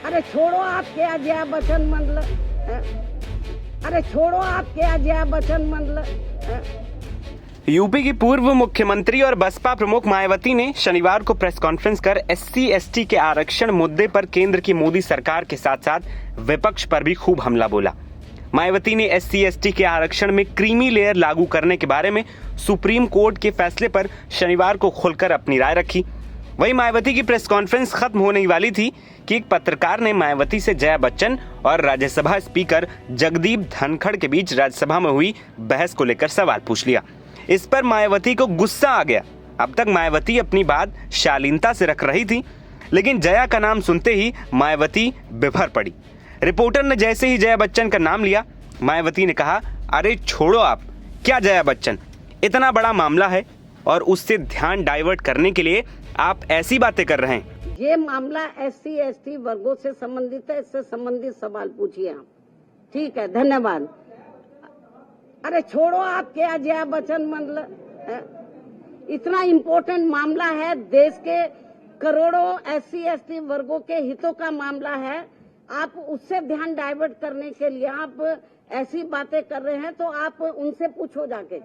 अरे छोड़ो आप क्या जया बच्चन मंडल, अरे छोड़ो आप क्या जया बच्चन मंडल। यूपी की पूर्व मुख्यमंत्री और बसपा प्रमुख मायावती ने शनिवार को प्रेस कॉन्फ्रेंस कर SC/ST के आरक्षण मुद्दे पर केंद्र की मोदी सरकार के साथ साथ विपक्ष पर भी खूब हमला बोला। मायावती ने SC/ST के आरक्षण में क्रीमी लेयर लागू करने के बारे में सुप्रीम कोर्ट के फैसले पर शनिवार को खुलकर अपनी राय रखी। वहीं मायावती की प्रेस कॉन्फ्रेंस खत्म होने ही वाली थी कि एक पत्रकार ने मायावती से जया बच्चन और राज्यसभा स्पीकर जगदीप धनखड़ के बीच राज्यसभा में हुई बहस को लेकर सवाल पूछ लिया। इस पर मायावती को गुस्सा आ गया। अब तक मायावती अपनी बात शालीनता से रख रही थी, लेकिन जया का नाम सुनते ही मायावती बिभर पड़ी। रिपोर्टर ने जैसे ही जया बच्चन का नाम लिया, मायावती ने कहा, अरे छोड़ो आप क्या जया बच्चन, इतना बड़ा मामला है और उससे ध्यान डाइवर्ट करने के लिए आप ऐसी बातें कर रहे हैं। ये मामला SC/ST वर्गों से संबंधित है, इससे संबंधित सवाल पूछिए आप। ठीक है, धन्यवाद। अरे छोड़ो आप क्या जया बच्चन मंडल, इतना इम्पोर्टेंट मामला है, देश के करोड़ों SC/ST वर्गों के हितों का मामला है। आप उससे ध्यान डाइवर्ट करने के लिए आप ऐसी बातें कर रहे हैं, तो आप उनसे पूछो जाके।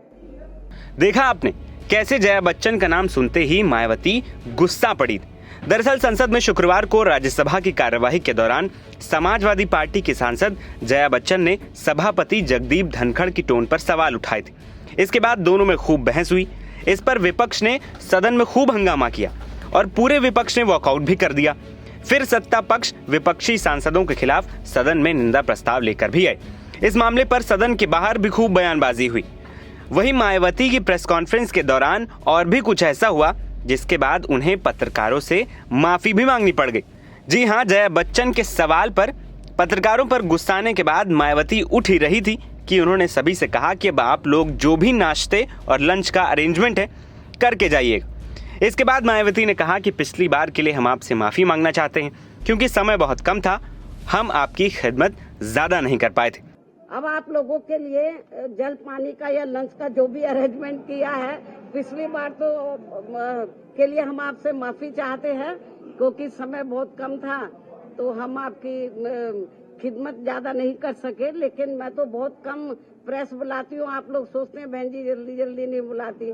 देखा आपने कैसे जया बच्चन का नाम सुनते ही मायावती गुस्सा पड़ी। दरअसल संसद में शुक्रवार को राज्यसभा की कार्यवाही के दौरान समाजवादी पार्टी के सांसद जया बच्चन ने सभापति जगदीप धनखड़ की टोन पर सवाल उठाए थे। इसके बाद दोनों में खूब बहस हुई। इस पर विपक्ष ने सदन में खूब हंगामा किया और पूरे विपक्ष ने वॉकआउट भी कर दिया। फिर सत्ता पक्ष विपक्षी सांसदों के खिलाफ सदन में निंदा प्रस्ताव लेकर भी आए। इस मामले पर सदन के बाहर भी खूब बयानबाजी हुई। वहीं मायावती की प्रेस कॉन्फ्रेंस के दौरान और भी कुछ ऐसा हुआ जिसके बाद उन्हें पत्रकारों से माफी भी मांगनी पड़ गई। जी हां, जया बच्चन के सवाल पर पत्रकारों पर गुस्साने के बाद मायावती उठ ही रही थी कि उन्होंने सभी से कहा कि अब आप लोग जो भी नाश्ते और लंच का अरेंजमेंट है करके जाइएगा। इसके बाद मायावती ने कहा कि पिछली बार के लिए हम आपसे माफी मांगना चाहते हैं क्योंकि समय बहुत कम था, हम आपकी खिदमत ज्यादा नहीं कर पाए थे। अब आप लोगों के लिए जल पानी का या लंच का जो भी अरेंजमेंट किया है, पिछली बार तो के लिए हम आपसे माफी चाहते हैं क्योंकि समय बहुत कम था, तो हम आपकी खिदमत ज्यादा नहीं कर सके। लेकिन मैं तो बहुत कम प्रेस बुलाती हूँ, आप लोग सोचते हैं बहन जी जल्दी जल्दी नहीं बुलाती।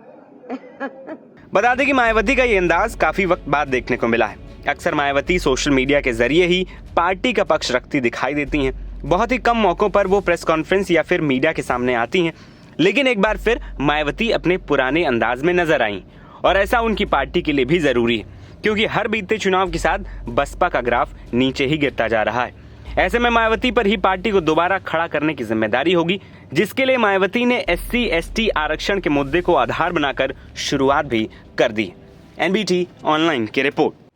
बता दें कि मायावती का ये अंदाज काफी वक्त बाद देखने को मिला है। अक्सर मायावती सोशल मीडिया के जरिए ही पार्टी का पक्ष रखती दिखाई देती हैं। बहुत ही कम मौकों पर वो प्रेस कॉन्फ्रेंस या फिर मीडिया के सामने आती हैं, लेकिन एक बार फिर मायावती अपने पुराने अंदाज में नजर आईं और ऐसा उनकी पार्टी के लिए भी जरूरी है क्योंकि हर बीतते चुनाव के साथ बसपा का ग्राफ नीचे ही गिरता जा रहा है। ऐसे में मायावती पर ही पार्टी को दोबारा खड़ा करने की जिम्मेदारी होगी, जिसके लिए मायावती ने SC/ST आरक्षण के मुद्दे को आधार बनाकर शुरुआत भी कर दी। NBT ऑनलाइन की रिपोर्ट।